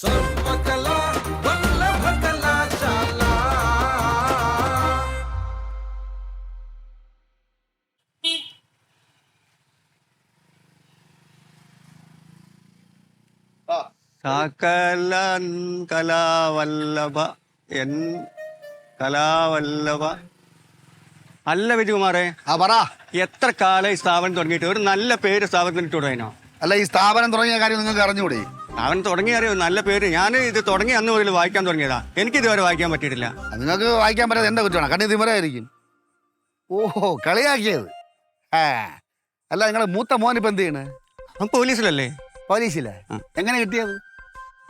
സർവകലാ വല്ലഭ കലാശാല. സകല കലാവല്ലഭ എൻ കലാവല്ലഭ. അല്ല വിജയകുമാറേ, പറ. എത്ര കാലം ഈ സ്ഥാപനം തുടങ്ങിയിട്ട് ഒരു നല്ല പേര് സ്ഥാപനത്തിന് ഇട്ടുകൂടാനോ? അല്ല, ഈ സ്ഥാപനം തുടങ്ങിയ കാര്യം നിങ്ങൾക്ക് അറിഞ്ഞുകൂടെ? സ്ഥാപനം തുടങ്ങി അറിയോ? നല്ല പേര്. ഞാൻ ഇത് തുടങ്ങി അന്ന് മുതൽ വായിക്കാൻ തുടങ്ങിയതാ. എനിക്ക് ഇതുവരെ വായിക്കാൻ പറ്റിയിട്ടില്ല. നിങ്ങൾക്ക് വായിക്കാൻ പറ്റാതെ എന്റെ കുറ്റമാണ്. കണ്ണി തിമരായിരിക്കും. ഓഹോ, കളിയാക്കിയത്. അല്ല, നിങ്ങളെ മൂത്ത മോൻ ഇപ്പൊ എന്ത് ചെയ്യണ്? അവൻ പോലീസിലല്ലേ? പോലീസില്ലേ? എങ്ങനെ കിട്ടിയത്?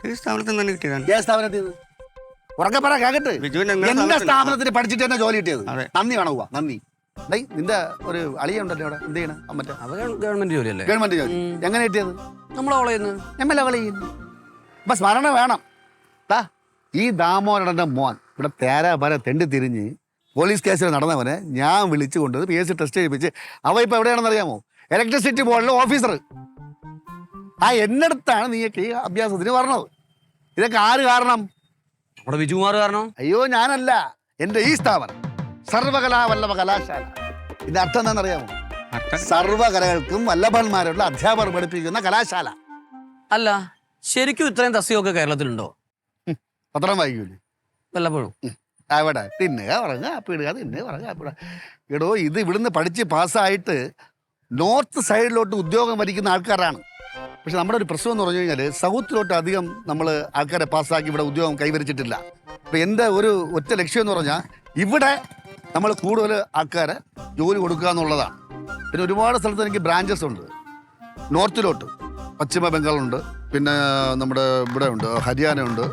ഈ സ്ഥാപനത്തിൽ തന്നെ കിട്ടിയതാണ്. ഏത് സ്ഥാപനത്തിൽ? ഉറക്കെ പറ, കേക്കട്ടെ. എന്റെ സ്ഥാപനത്തിന് പഠിച്ചിട്ട് തന്നെ ജോലി കിട്ടിയത്. നന്ദി കാണുക, നന്ദി. നിന്റെ ഒരു അളിയുണ്ടല്ലോ അവിടെ, എന്ത് ചെയ്യണം? മറ്റേ ഗവൺമെന്റ് ജോലിയല്ലേ? ഗവൺമെന്റ് ജോലി. എങ്ങനെ കിട്ടിയത്? നമ്മളെ ചെയ്യുന്നു. അപ്പൊ സ്മരണ വേണം. ഈ ദാമോദരന്റെ മോൻ ഇവിടെ തേരാപര തെണ്ടി തിരിഞ്ഞ് പോലീസ് കേസിൽ നടന്നവനെ ഞാൻ വിളിച്ചു കൊണ്ടുവന്ന് PSC ടെസ്റ്റ് ചെയ്യിപ്പിച്ച് അവ ഇപ്പൊ എവിടെയാണെന്ന് അറിയാമോ? ഇലക്ട്രിസിറ്റി ബോർഡിലെ ഓഫീസർ. എന്നടുത്താണ് നീയൊക്കെ ഈ അഭ്യാസത്തിന് പറഞ്ഞത്. ഇതൊക്കെ ആര് കാരണം? നമ്മുടെ വിജുകുമാർ കാരണം. അയ്യോ, ഞാനല്ല. എന്റെ ഈ സ്ഥാപനം സർവകലാ വല്ലഭ കലാശാല. ഇതിന്റെ അർത്ഥം എന്താണെന്നറിയാമോ? സർവകലകൾക്കും വല്ലഭന്മാരുള്ള അധ്യാപകർ പഠിപ്പിക്കുന്ന കലാശാല. അല്ല, ശരിക്കും ഇത്രയും തസ്തികയൊക്കെ കേരളത്തിലുണ്ടോ? പത്രം വായിക്കൂലേ? വല്ലപ്പോഴും. അവിടെ തിന്നുക, ഉറങ്ങുക, അപ്പിടുക, തിന്നുക, ഉറങ്ങുക, അപ്പിടുക. എടോ, ഇത് ഇവിടുന്ന് പഠിച്ച് പാസ്സായിട്ട് നോർത്ത് സൈഡിലോട്ട് ഉദ്യോഗം ഭരിക്കുന്ന ആൾക്കാരാണ്. പക്ഷെ നമ്മുടെ ഒരു പ്രശ്നം എന്ന് പറഞ്ഞു കഴിഞ്ഞാൽ സൗത്തിലോട്ട് അധികം നമ്മൾ ആൾക്കാരെ പാസ്സാക്കി ഇവിടെ ഉദ്യോഗം കൈവരിച്ചിട്ടില്ല. അപ്പം എൻ്റെ ഒരു ഒറ്റ ലക്ഷ്യം എന്ന് പറഞ്ഞാൽ ഇവിടെ നമ്മൾ കൂടുതൽ ആൾക്കാരെ ജോലി കൊടുക്കുക എന്നുള്ളതാണ്. പിന്നെ ഒരുപാട് സ്ഥലത്ത് എനിക്ക് ബ്രാഞ്ചസ് ഉണ്ട്. നോർത്തിലോട്ട് പശ്ചിമ ബംഗാളുണ്ട്, പിന്നെ നമ്മുടെ ഇവിടെ ഉണ്ട്, ഹരിയാന ഉണ്ട്,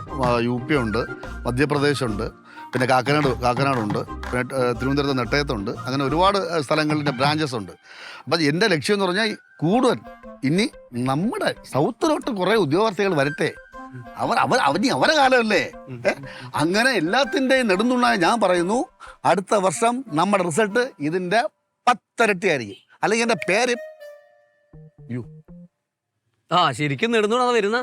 UP ഉണ്ട്, മധ്യപ്രദേശുണ്ട്, പിന്നെ കാക്കനാടുണ്ട്, പിന്നെ തിരുവനന്തപുരത്ത് നെട്ടയത്തുണ്ട്. അങ്ങനെ ഒരുപാട് സ്ഥലങ്ങളിൻ്റെ ബ്രാഞ്ചസ് ഉണ്ട്. അപ്പം എൻ്റെ ലക്ഷ്യം എന്ന് പറഞ്ഞാൽ കൂടുതൽ ഇനി നമ്മുടെ സൗത്തിലോട്ട് കുറേ ഉദ്യോഗാർത്ഥികൾ വരട്ടെ. അവരെ കാലമല്ലേ. അങ്ങനെ എല്ലാത്തിൻ്റെയും നെടുന്നുണ്ടായി ഞാൻ പറയുന്നു, അടുത്ത വർഷം നമ്മുടെ റിസൾട്ട് ഇതിൻ്റെ 10 ഇരട്ടി ആയിരിക്കും. അല്ലെങ്കിൽ എൻ്റെ പേര് ശരിക്കും നെടുന്നോടാ വരുന്ന.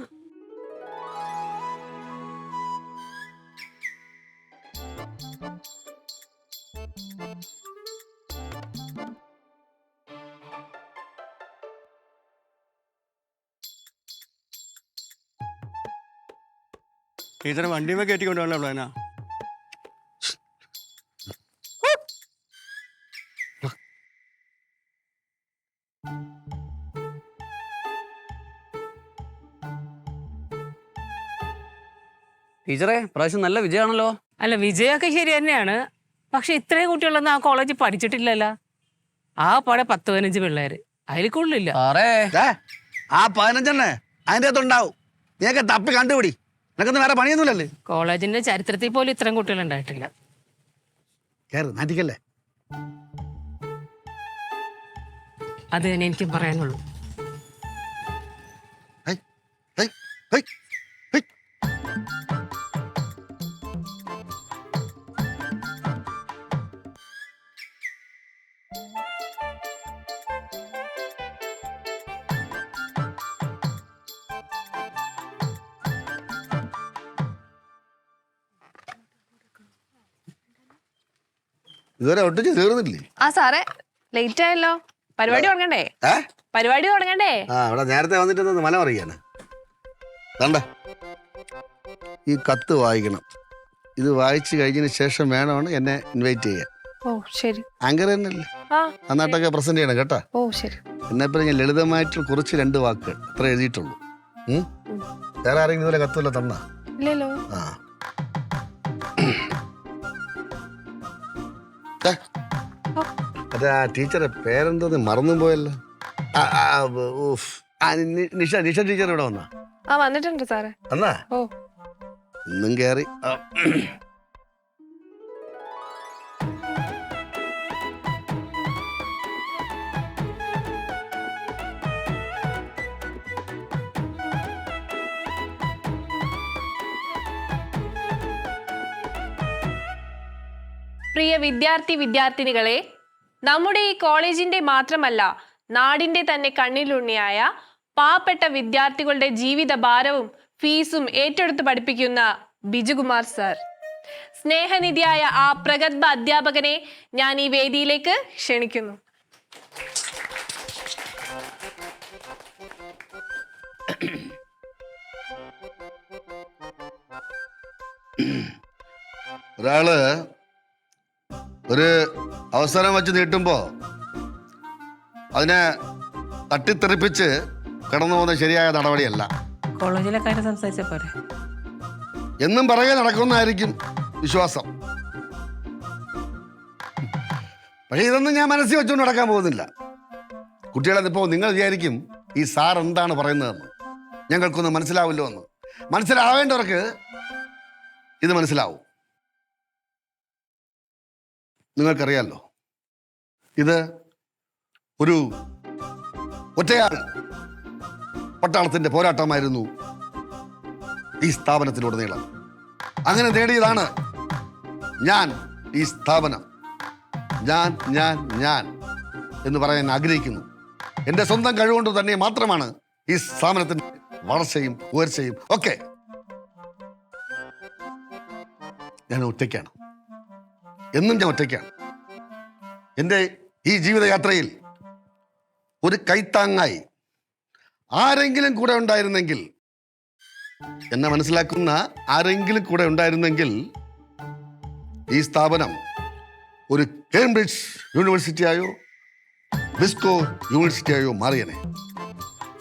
ടീച്ചറെ വണ്ടിയുമേ കയറ്റിക്കൊണ്ടുവന്ന പ്ലാനാ? ടീച്ചറെ, പ്രാവശ്യം നല്ല വിജയമാണല്ലോ. അല്ല, വിജയമൊക്കെ ശരി തന്നെയാണ്. പക്ഷെ ഇത്രയും കുട്ടികളൊന്നും ആ കോളേജിൽ പഠിച്ചിട്ടില്ലല്ലോ. ആ പാടെ 10-15 പിള്ളേര്, അതിൽ കൂടുതലില്ല. ആ 15 അതിൻ്റെ അകത്തുണ്ടാവും. നീയൊക്കെ തപ്പി കണ്ടുപിടി. നിനക്കൊന്നും വേറെ പണിയൊന്നുമില്ലല്ലേ? കോളേജിന്റെ ചരിത്രത്തിൽ പോലും ഇത്രയും കുട്ടികൾ ഉണ്ടായിട്ടില്ല. നാട്ടിക്കല്ലേ? അത് തന്നെ എനിക്കും പറയാനുള്ളൂ. ഇതുവരെ ഒട്ടിച്ച് തീർന്നില്ലേ? സാറേ, ലേറ്റ് ആയല്ലോ. പരിപാടി തുടങ്ങണ്ടേ? ഇവിടെ നേരത്തെ വന്നിട്ട് മല മറിയാന്. ഈ കത്ത് വായിക്കണം. ഇത് വായിച്ചു കഴിഞ്ഞതിന് ശേഷം വേണമാണ് എന്നെ ഇൻവൈറ്റ് ചെയ്യാൻ. ഓ ശരി. ആങ്കർ തന്നെയല്ലേ? നന്നായിട്ടൊക്കെ പ്രസന്റ് ചെയ്യണം കേട്ടോ. ഓ ശരി. എന്നെപ്പോ ഞാൻ ലളിതമായിട്ട് കുറച്ച് 2 വാക്കുകൾ അത്ര എഴുതിയിട്ടുള്ളൂ. വേറെ ആരെങ്കിലും ഇതുപോലെ കത്തുവല്ല തന്നാ? ഇല്ലല്ലോ. അതെ, ആ ടീച്ചറെ പേരെന്തോന്ന് മറന്നും പോയല്ലോ. നിഷ ടീച്ചർ ഇവിടെ വന്നാ? വന്നിട്ടുണ്ട് സാറേ. വന്നാ? ഓ, ഇന്നും കേറി. പ്രിയ വിദ്യാർത്ഥിനികളെ, നമ്മുടെ ഈ കോളേജിന്റെ മാത്രമല്ല നാടിന്റെ തന്നെ കണ്ണിലുണ്ണിയായ പാവപ്പെട്ട വിദ്യാർത്ഥികളുടെ ജീവിത ഭാരവും ഫീസും ഏറ്റെടുത്ത് പഠിപ്പിക്കുന്ന ബിജുകുമാർ സാർ. സ്നേഹനിധിയായ ആ പ്രഗത്ഭ അധ്യാപകനെ ഞാൻ ഈ വേദിയിലേക്ക് ക്ഷണിക്കുന്നു. ഒരാള് ഒരു അവസരം വെച്ച് നീട്ടുമ്പോ അതിനെ തട്ടിത്തെറിപ്പിച്ച് കടന്നു പോകുന്ന ശരിയായ നടപടിയല്ല. കോളേജിലെ കാര്യം സംസാരിച്ച പോരെ. എന്നും പറയെ നടക്കുന്നതായിരിക്കും വിശ്വാസം. പക്ഷെ ഇതൊന്നും ഞാൻ മനസ്സിൽ വെച്ചുകൊണ്ട് നടക്കാൻ പോകുന്നില്ല. കുട്ടികളെന്നിപ്പോ നിങ്ങൾ വിചാരിക്കും ഈ സാർ എന്താണ് പറയുന്നതെന്ന്, ഞങ്ങൾക്കൊന്നും മനസ്സിലാവില്ലോ എന്ന്. മനസ്സിലാവേണ്ടവർക്ക് ഇത് മനസ്സിലാവും. നിങ്ങൾക്കറിയാലോ, ഇത് ഒരു ഒറ്റയാൾ പട്ടാളത്തിന്റെ പോരാട്ടമായിരുന്നു ഈ സ്ഥാപനത്തിലുടനീളം. അങ്ങനെ നേടിയതാണ് ഞാൻ ഈ സ്ഥാപനം. ഞാൻ ഞാൻ ഞാൻ എന്ന് പറയാൻ ആഗ്രഹിക്കുന്നു. എൻ്റെ സ്വന്തം കഴിവുകൊണ്ട് തന്നെ മാത്രമാണ് ഈ സ്ഥാപനത്തിന്റെ വളർച്ചയും ഉയർച്ചയും ഒക്കെ. ഞാൻ ഒറ്റയ്ക്കാണ്, എന്നും ഞാൻ ഒറ്റയ്ക്കാണ്. എൻ്റെ ഈ ജീവിതയാത്രയിൽ ഒരു കൈത്താങ്ങായി ആരെങ്കിലും കൂടെ ഉണ്ടായിരുന്നെങ്കിൽ, എന്നെ മനസ്സിലാക്കുന്ന ആരെങ്കിലും കൂടെ ഉണ്ടായിരുന്നെങ്കിൽ ഈ സ്ഥാപനം ഒരു കേംബ്രിഡ്ജ് യൂണിവേഴ്സിറ്റിയായോ ബിസ്കോ യൂണിവേഴ്സിറ്റിയായോ മാറിയനെ.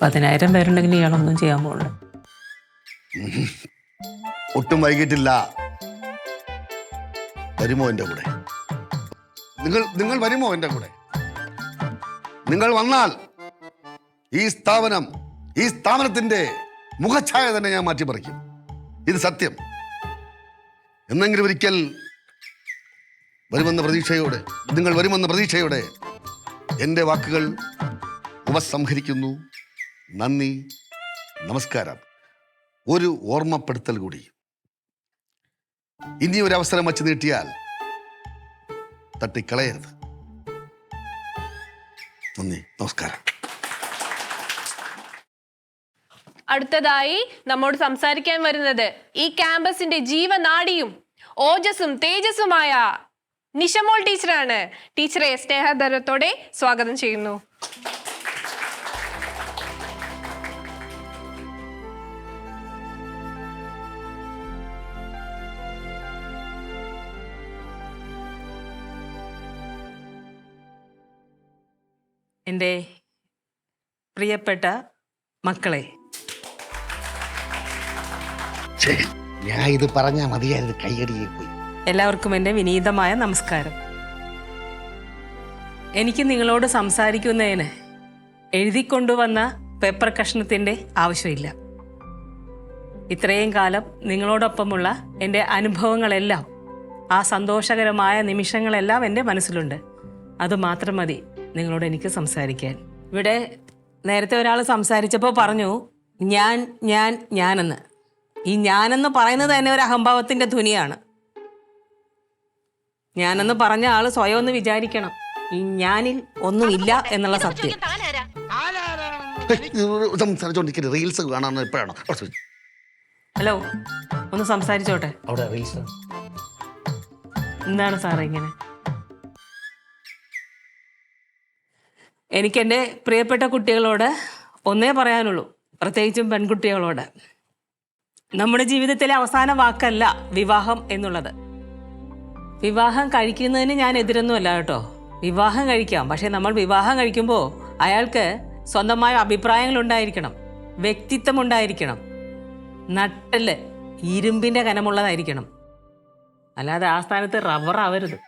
10,000 പേരുണ്ടെങ്കിൽ ഇയാളൊന്നും ചെയ്യാൻ പോകണ്ട. ഒട്ടും വൈകിട്ടില്ല. വരുമോ എൻ്റെ കൂടെ? നിങ്ങൾ വരുമോ എൻ്റെ കൂടെ? നിങ്ങൾ വന്നാൽ ഈ സ്ഥാപനത്തിന്റെ മുഖഛായ തന്നെ ഞാൻ മാറ്റിപ്പറിക്കും. ഇത് സത്യം. എന്നെങ്കിലും ഒരിക്കൽ നിങ്ങൾ വരുമെന്ന പ്രതീക്ഷയോടെ എൻ്റെ വാക്കുകൾ ഉപസംഹരിക്കുന്നു. നന്ദി, നമസ്കാരം. ഒരു ഓർമ്മപ്പെടുത്തൽ കൂടി. ഇനി ഒരു അവസരം വച്ച് നീട്ടിയാൽ തട്ടിക്കളയരുത്. നന്ദി, നമസ്കാരം. അടുത്തതായി നമ്മോട് സംസാരിക്കാൻ വരുന്നത് ഈ ക്യാമ്പസിന്റെ ജീവനാഡിയും ഓജസ്സും തേജസ്സുമായ നിഷമോൾ ടീച്ചറാണ്. ടീച്ചറെ സ്നേഹാദരത്തോടെ സ്വാഗതം ചെയ്യുന്നു. എൻ്റെ പ്രിയപ്പെട്ട മക്കളെ, ഞാൻ ഇത് പറഞ്ഞാൽ മതിയായത്, കൈയടിയെ പോയി. എല്ലാവർക്കും എൻ്റെ വിനീതമായ നമസ്കാരം. എനിക്ക് നിങ്ങളോട് സംസാരിക്കുന്നതിന് എഴുതിക്കൊണ്ടുവന്ന പേപ്പർ കഷ്ണത്തിൻ്റെ ആവശ്യമില്ല. ഇത്രയും കാലം നിങ്ങളോടൊപ്പമുള്ള എൻ്റെ അനുഭവങ്ങളെല്ലാം, ആ സന്തോഷകരമായ നിമിഷങ്ങളെല്ലാം എൻ്റെ മനസ്സിലുണ്ട്. അതുമാത്രം മതി നിങ്ങളോട് എനിക്ക് സംസാരിക്കാൻ. ഇവിടെ നേരത്തെ ഒരാൾ സംസാരിച്ചപ്പോൾ പറഞ്ഞു ഞാനെന്ന്. ഈ ഞാനെന്ന് പറയുന്നത് തന്നെ ഒരു അഹംഭാവത്തിൻ്റെ ധ്വനിയാണ്. ഞാനെന്ന് പറഞ്ഞ ആൾ സ്വയം ഒന്ന് വിചാരിക്കണം, ഈ ഞാനിൽ ഒന്നുമില്ല എന്നുള്ള സത്യം. സംസാരിച്ചോണ്ടിരിക്കുന്നത് റീൽസ് കാണാൻ എപ്പോഴാണോ? ഹലോ, ഒന്ന് സംസാരിച്ചോട്ടെ. അവിടെ റീൽസ് എന്താണ് സാറേ ഇങ്ങനെ? എനിക്കെൻ്റെ പ്രിയപ്പെട്ട കുട്ടികളോട് ഒന്നേ പറയാനുള്ളൂ, പ്രത്യേകിച്ചും പെൺകുട്ടികളോട്. നമ്മുടെ ജീവിതത്തിലെ അവസാന വാക്കല്ല വിവാഹം എന്നുള്ളത്. വിവാഹം കഴിക്കുന്നതിന് ഞാൻ എതിരൊന്നുമല്ല കേട്ടോ. വിവാഹം കഴിക്കാം, പക്ഷെ നമ്മൾ വിവാഹം കഴിക്കുമ്പോൾ അയാൾക്ക് സ്വന്തമായ അഭിപ്രായങ്ങൾ ഉണ്ടായിരിക്കണം, വ്യക്തിത്വം ഉണ്ടായിരിക്കണം, നട്ടല് ഇരുമ്പിൻ്റെ കനമുള്ളതായിരിക്കണം. അല്ലാതെ ആ സ്ഥാനത്ത് റബ്ബർ ആവരുത്.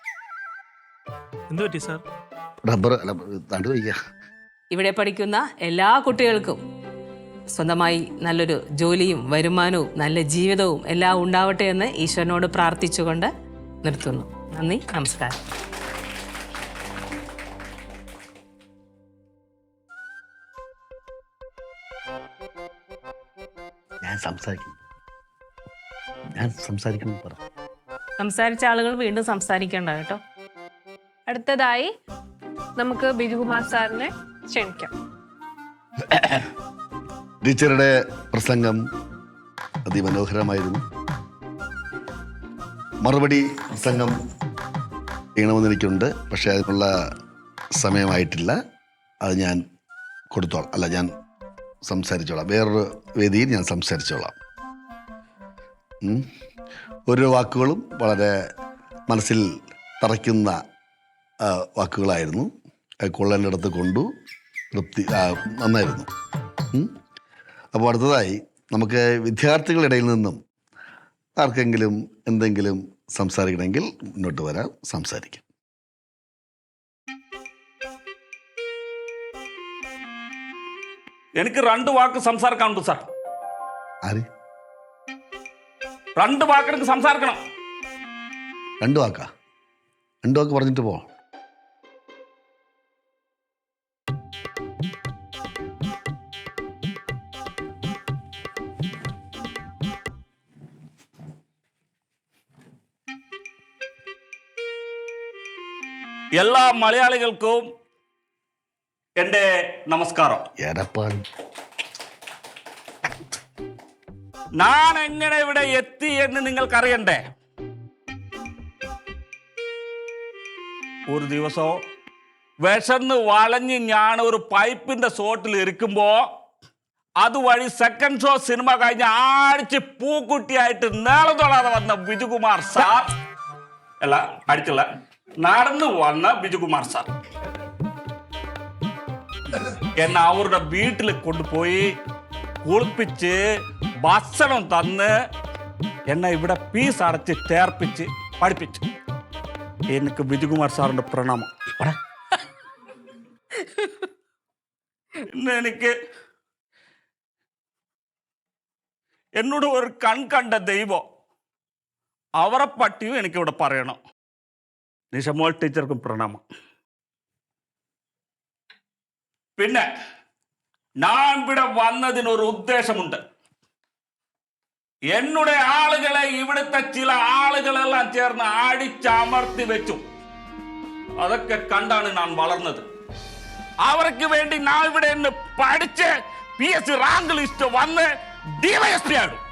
എന്ത് പറ്റി സാർ? റബ്ബർ ഇവിടെ പഠിക്കുന്ന എല്ലാ കുട്ടികൾക്കും സ്വന്തമായി നല്ലൊരു ജോലിയും വരുമാനവും നല്ല ജീവിതവും എല്ലാം ഉണ്ടാവട്ടെ എന്ന് ഈശ്വരനോട് പ്രാർത്ഥിച്ചുകൊണ്ട് നിർത്തുന്നു. നന്ദി, നമസ്കാരം. ഞാൻ സംസാരിക്കണം. സംസാരിച്ച ആളുകൾ വീണ്ടും സംസാരിക്കേണ്ട കേട്ടോ. അടുത്തതായി നമുക്ക് ബിജുകുമാർ സാറിനെ ക്ഷണിക്കാം. ടീച്ചറുടെ പ്രസംഗം അതിമനോഹരമായിരുന്നു. മറുപടി പ്രസംഗം ചെയ്യണമെന്ന് എനിക്കുണ്ട്, പക്ഷേ അതിനുള്ള സമയമായിട്ടില്ല. അത് ഞാൻ കൊടുത്തോളാം, അല്ല ഞാൻ സംസാരിച്ചോളാം, വേറൊരു വേദിയിൽ ഞാൻ സംസാരിച്ചോളാം. ഓരോ വാക്കുകളും വളരെ മനസ്സിൽ തറയ്ക്കുന്ന വാക്കുകളായിരുന്നു. കൊള്ളേണ്ടിടത്ത് കൊണ്ടു, തൃപ്തി, നന്നായിരുന്നു. അപ്പോൾ അടുത്തതായി നമുക്ക് വിദ്യാർത്ഥികളുടെ ഇടയിൽ നിന്നും ആർക്കെങ്കിലും എന്തെങ്കിലും സംസാരിക്കണമെങ്കിൽ മുന്നോട്ട് വരാം, സംസാരിക്കാം. എനിക്ക് 2 വാക്ക് സംസാരിക്കാനുണ്ട് സാർ. ആര്? 2 വാക്ക് എനിക്ക് സംസാരിക്കണം. 2 വാക്കാ? 2 വാക്ക് പറഞ്ഞിട്ട് പോ. എല്ലാ മലയാളികൾക്കും എൻ്റെ നമസ്കാരം. എടപ്പാടി, ഞാൻ എങ്ങനെ ഇവിടെ എത്തി എന്ന് നിങ്ങൾക്കറിയണ്ടേ? ഒരു ദിവസം വിശന്ന് വളഞ്ഞ് ഞാൻ ഒരു പൈപ്പിന്റെ സോട്ടിൽ ഇരിക്കുമ്പോ അതുവഴി സെക്കൻഡ് ഷോ സിനിമ കഴിഞ്ഞ് ആടിച്ച് പൂക്കുട്ടിയായിട്ട് നേളം തൊടാതെ വന്ന ബിജുകുമാർ സാർ, അല്ല അടിച്ചുള്ള നടന്നു വന്ന ബിജുകുമാർ സാർ എന്നെ അവരുടെ വീട്ടിൽ കൊണ്ടുപോയി കുളിപ്പിച്ച് ഭക്ഷണം തന്ന് എന്നെ ഇവിടെ ഫീസ് അടച്ച് ചേർപ്പിച്ച് പഠിപ്പിച്ചു. എനിക്ക് ബിജുകുമാർ സാറിന്റെ പ്രണാമം. ഇന്ന് എനിക്ക് എന്നോട് ഒരു കണ്ട ദൈവം അവരെ പറ്റിയും എനിക്കിവിടെ പറയണം. നിഷമോൾ ടീച്ചർക്കും പ്രണാമം. പിന്നെ ഞാൻ ഇവിടെ വന്നതിനൊരു ഉദ്ദേശമുണ്ട്. എന്നുടെ ആളുകളെ ഇവിടുത്തെ ചില ആളുകളെല്ലാം ചേർന്ന് അടിച്ചമർത്തി വെച്ചു. അതൊക്കെ കണ്ടാണ് ഞാൻ വളർന്നത്. അവർക്ക് വേണ്ടി ഞാൻ ഇവിടെ നിന്ന് പഠിച്ച് PSC റാങ്ക് ലിസ്റ്റ് വന്ന് DYSP ആകും.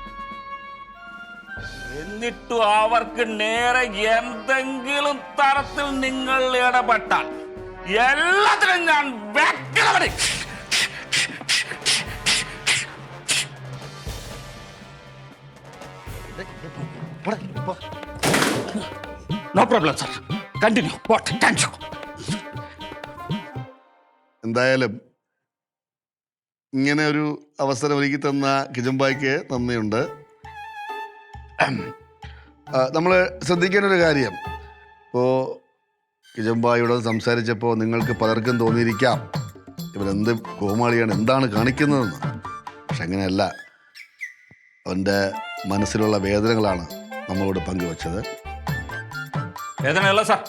എന്നിട്ടും അവർക്ക് നേരെ എന്തെങ്കിലും തരത്തിൽ നിങ്ങൾ ഇടപെട്ടാൽ എല്ലാത്തിനും ഞാൻ വ്യക്തമായി. No problem sir, continue. എന്തായാലും ഇങ്ങനെ ഒരു അവസരം ഒരുക്കി തന്ന കിജംബായിക്ക് നന്ദിയുണ്ട്. നമ്മൾ ശ്രദ്ധിക്കേണ്ട ഒരു കാര്യം, ഇപ്പോൾ കിജംബായിയോട് സംസാരിച്ചപ്പോൾ നിങ്ങൾക്ക് പലർക്കും തോന്നിയിരിക്കാം ഇവരെന്ത് കോമാളിയാണ്, എന്താണ് കാണിക്കുന്നതെന്ന്. പക്ഷെ അങ്ങനെയല്ല, അവൻ്റെ മനസ്സിലുള്ള വേദനകളാണ് നമ്മളോട് പങ്കുവച്ചത്. വേദനയല്ല സാർ,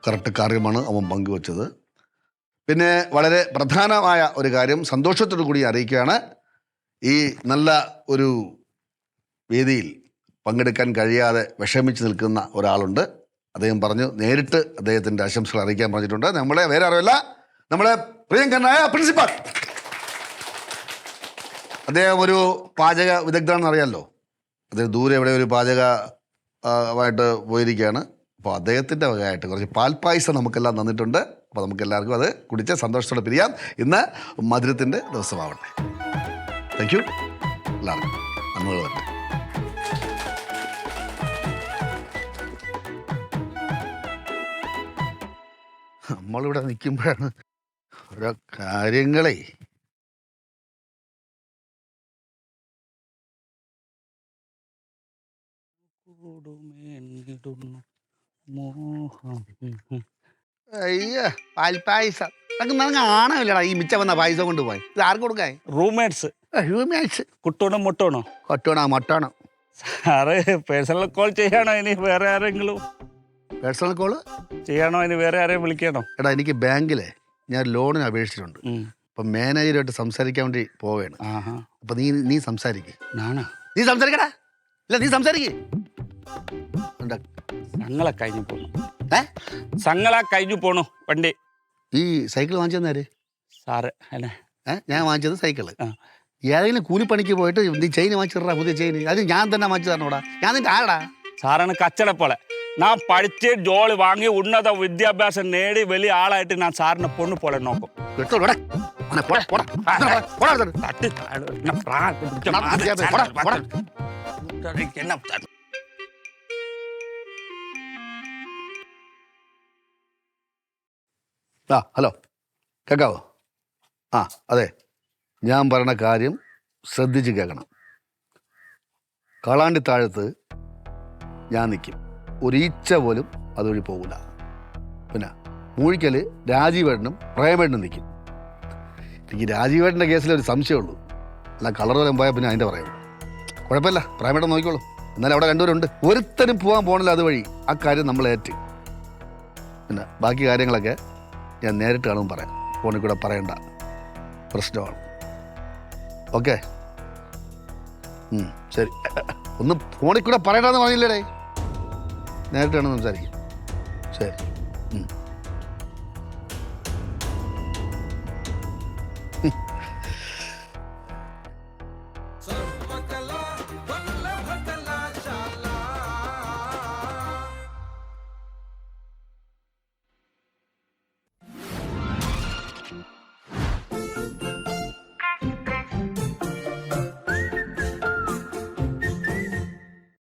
കറക്റ്റ് കാര്യമാണ് അവൻ പങ്കുവച്ചത്. പിന്നെ വളരെ പ്രധാനമായ ഒരു കാര്യം സന്തോഷത്തോടു കൂടി അറിയിക്കുകയാണ്, ഈ നല്ല ഒരു വേദിയിൽ പങ്കെടുക്കാൻ കഴിയാതെ വിഷമിച്ച് നിൽക്കുന്ന ഒരാളുണ്ട്. അദ്ദേഹം പറഞ്ഞു നേരിട്ട് അദ്ദേഹത്തിൻ്റെ ആശംസകൾ അറിയിക്കാൻ പറഞ്ഞിട്ടുണ്ട്. നമ്മളെ വേറെ അറിയില്ല, നമ്മളെ പ്രിയങ്കരനായ പ്രിൻസിപ്പൽ. അദ്ദേഹം ഒരു പാചക വിദഗ്ധനാണെന്ന് അറിയാമല്ലോ. അദ്ദേഹം ദൂരെ എവിടെ ഒരു പാചകമായിട്ട് പോയിരിക്കുകയാണ്. അപ്പോൾ അദ്ദേഹത്തിൻ്റെ വകയായിട്ട് കുറച്ച് പാൽപ്പായസം നമുക്കെല്ലാം തന്നിട്ടുണ്ട്. അപ്പോൾ നമുക്കെല്ലാവർക്കും അത് കുടിച്ച് സന്തോഷത്തോടെ പിരിയാം. ഇന്ന് മധുരത്തിൻ്റെ ദിവസമാവട്ടെ. Thank you. എല്ലാവർക്കും നന്മകൾ വരട്ടെ. നമ്മളിവിടെ നിൽക്കുമ്പോഴാണ് ഓരോ കാര്യങ്ങളെ അയ്യ പാൽപ്പായസം നമുക്ക് ആണല്ലടാ ഈ മിച്ച വന്ന പായസം കൊണ്ട് പോയി. ഇത് ആർക്ക് കൊടുക്കാൻ? റൂംമേറ്റ്സ്. കുട്ടോണോ മുട്ടോണോ? മൊട്ടാണോ. സാറ് പേഴ്സണൽ കോൾ ചെയ്യാണോ ഇനി വേറെ ആരെങ്കിലും? പേഴ്സണൽ കോള് ചെയ്യാണോ ഇനി വേറെ ആരെയും വിളിക്കണോ? എടാ എനിക്ക് ബാങ്കിലെ ഞാൻ ലോണിന് അപേക്ഷിച്ചിട്ടുണ്ട്. അപ്പം മാനേജറുമായിട്ട് സംസാരിക്കാൻ വേണ്ടി പോവുകയാണ്. അപ്പം നീ സംസാരിക്കേ. നീ സംസാരിക്കടാ. ഇല്ല നീ സംസാരിക്കേ. ഞങ്ങളെ കഴിഞ്ഞു പോണു വണ്ടി. ഈ സൈക്കിൾ വാങ്ങിച്ചു തന്നേര്? സാറ് അല്ലേ? ഞാൻ വാങ്ങിച്ചത് സൈക്കിള്. ഏതെങ്കിലും കൂലിപ്പണിക്ക് പോയിട്ട് നീ ചെയിൻ വാങ്ങിച്ചിടാ, പുതിയ ചെയിൻ. അത് ഞാൻ തന്നെ വാങ്ങിച്ചു തരണോടാ. ഞാൻ നിന്റെ ആടാ. സാറാണ് കച്ചട പോലെ. ഞാൻ പഠിച്ച് ജോലി വാങ്ങി ഉന്നത വിദ്യാഭ്യാസം നേടി വലിയ ആളായിട്ട് ഞാൻ സാറിനെ പൊണ്ണു പോലെ നോക്കും. എടുത്തോടാ. അവനെ പോടാ, പോടാ. പോടാ, പോടാ. തട്ടി താഴെ എന്നെ പ്രാ പിടിച്ച പോടാ, പോടാ. എന്നെ ആ ഹലോ, കേൾക്കാവോ? ആ അതെ, ഞാൻ പറഞ്ഞ കാര്യം ശ്രദ്ധിച്ച് കേൾക്കണം. കളാണ്ടി താഴത്ത് ഞാൻ നിൽക്കും. ഒരീച്ച പോലും അതുവഴി പോകില്ല. പിന്നെ മൂഴിക്കൽ രാജീവേട്ടനും പ്രേമേട്ടനും നിൽക്കും. എനിക്ക് രാജീവേട്ടൻ്റെ കേസിലൊരു സംശയമുള്ളൂ. അല്ല, കളർ വരാൻ പോയാൽ പിന്നെ അതിൻ്റെ പറയുള്ളൂ. കുഴപ്പമില്ല, പ്രേമേട്ടൻ നോക്കിക്കോളൂ. എന്നാലും അവിടെ രണ്ടുപേരുണ്ട്. ഒരുത്തരും പോകാൻ പോകണില്ല അതുവഴി. ആ കാര്യം നമ്മൾ ഏറ്റ്. പിന്നെ ബാക്കി കാര്യങ്ങളൊക്കെ ഞാൻ നേരിട്ട് കാണുമ്പോൾ പറയാം. ഫോണിൽ കൂടെ പറയണ്ട, പ്രശ്നമാണ്. ഓക്കെ, ശരി. ഒന്ന് ഫോണിൽ കൂടെ പറയണ്ടെന്ന് പറഞ്ഞില്ലേടേ. നേരിട്ട് കാണും സംസാരിക്കും. ശരി.